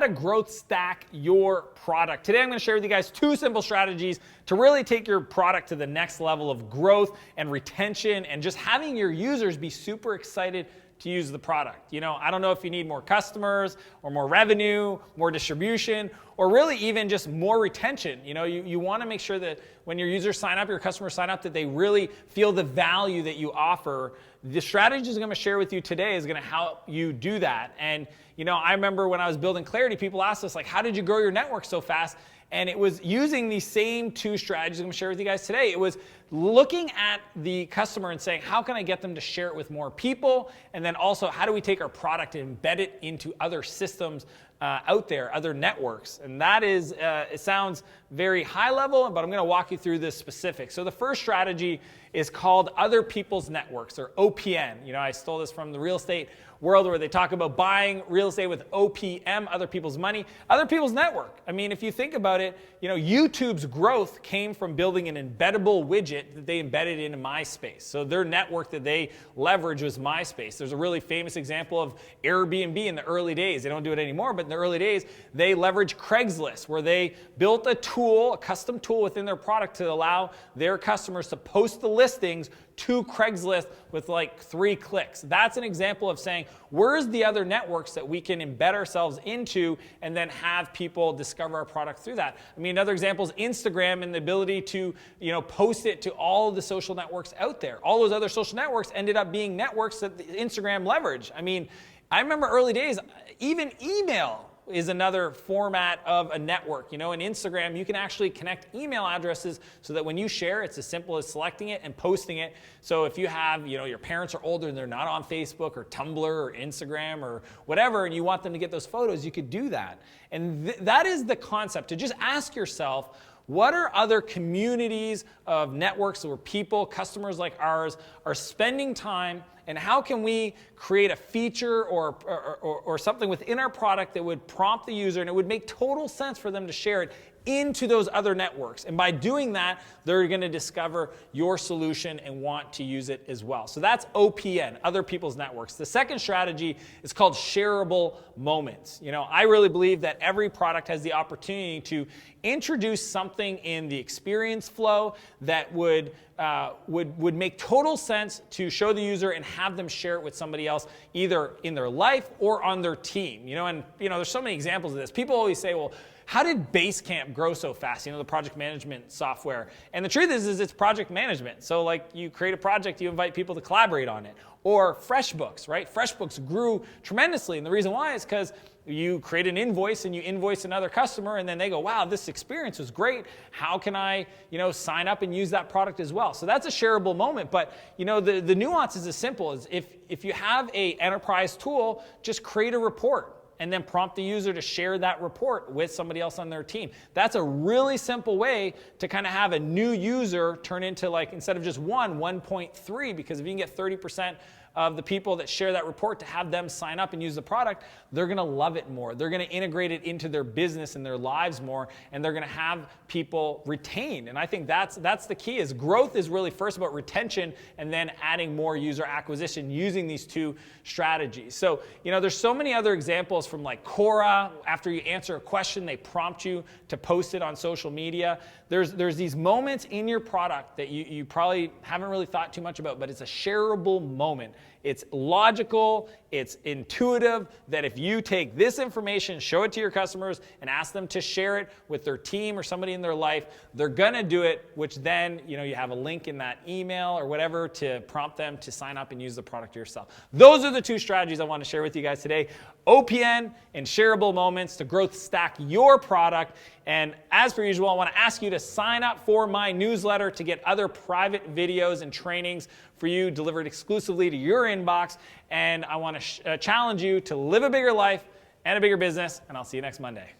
to growth stack your product. Today I'm going to share with you guys 2 simple strategies to really take your product to the next level of growth and retention and just having your users be super excited to use the product. You know, I don't know if you need more customers or more revenue, more distribution, or really even just more retention. You know, you want to make sure that when your users sign up, your customers sign up, that they really feel the value that you offer. The strategies I'm going to share with you today is going to help you do that. And, you know, I remember when I was building Clarity, people asked us, like, how did you grow your network so fast? And it was using these same 2 strategies I'm going to share with you guys today. It was looking at the customer and saying, how can I get them to share it with more people? And then also, how do we take our product and embed it into other systems out there, other networks? And that is, it sounds very high level, but I'm going to walk you through this specific. So the first strategy is called Other People's Networks, or OPN. You know, I stole this from the real estate world where they talk about buying real estate with OPM, other people's money, other people's network. I mean, if you think about it, you know, YouTube's growth came from building an embeddable widget that they embedded into MySpace. So their network that they leveraged was MySpace. There's a really famous example of Airbnb in the early days. They don't do it anymore, but in the early days, they leveraged Craigslist, where they built a tool, a custom tool within their product to allow their customers to post the listings to Craigslist with like 3 clicks. That's an example of saying, where's the other networks that we can embed ourselves into and then have people discover our product through that? I mean, another example is Instagram and the ability to, you know, post it to all the social networks out there. All those other social networks ended up being networks that Instagram leveraged. I mean, I remember early days, even email is another format of a network. You know, in Instagram, you can actually connect email addresses so that when you share, it's as simple as selecting it and posting it. So if you have, you know, your parents are older and they're not on Facebook or Tumblr or Instagram or whatever, and you want them to get those photos, you could do that. And that is the concept, to just ask yourself, what are other communities of networks where people, customers like ours, are spending time, and how can we create a feature or something within our product that would prompt the user and it would make total sense for them to share it into those other networks? And by doing that, they're going to discover your solution and want to use it as well. So that's OPN, other people's networks. The second strategy is called shareable moments. You know, I really believe that every product has the opportunity to introduce something in the experience flow that would make total sense to show the user and have them share it with somebody else, either in their life or on their team. You know, and you know, there's so many examples of this. People always say, well, how did Basecamp grow so fast? You know, the project management software. And the truth is it's project management. So like, you create a project, you invite people to collaborate on it. Or FreshBooks, right? FreshBooks grew tremendously. And the reason why is because you create an invoice and you invoice another customer, and then they go, wow, this experience was great. How can I, you know, sign up and use that product as well? So that's a shareable moment. But, you know, the nuance is as simple as if you have a enterprise tool, just create a report and then prompt the user to share that report with somebody else on their team. That's a really simple way to kind of have a new user turn into, like, instead of just 1.3, because if you can get 30% of the people that share that report to have them sign up and use the product, they're going to love it more. They're going to integrate it into their business and their lives more, and they're going to have people retained. And I think that's the key. Is growth is really first about retention and then adding more user acquisition using these 2 strategies. So, you know, there's so many other examples from like Quora. After you answer a question, they prompt you to post it on social media. There's these moments in your product that you probably haven't really thought too much about, but it's a shareable moment. It's logical, it's intuitive, that if you take this information, show it to your customers, and ask them to share it with their team or somebody in their life, they're going to do it, which then, you know, you have a link in that email or whatever to prompt them to sign up and use the product yourself. Those are the 2 strategies I want to share with you guys today. OPN and shareable moments to growth stack your product. And as per usual, I want to ask you to sign up for my newsletter to get other private videos and trainings for you delivered exclusively to your inbox. And I want to challenge you to live a bigger life and a bigger business. And I'll see you next Monday.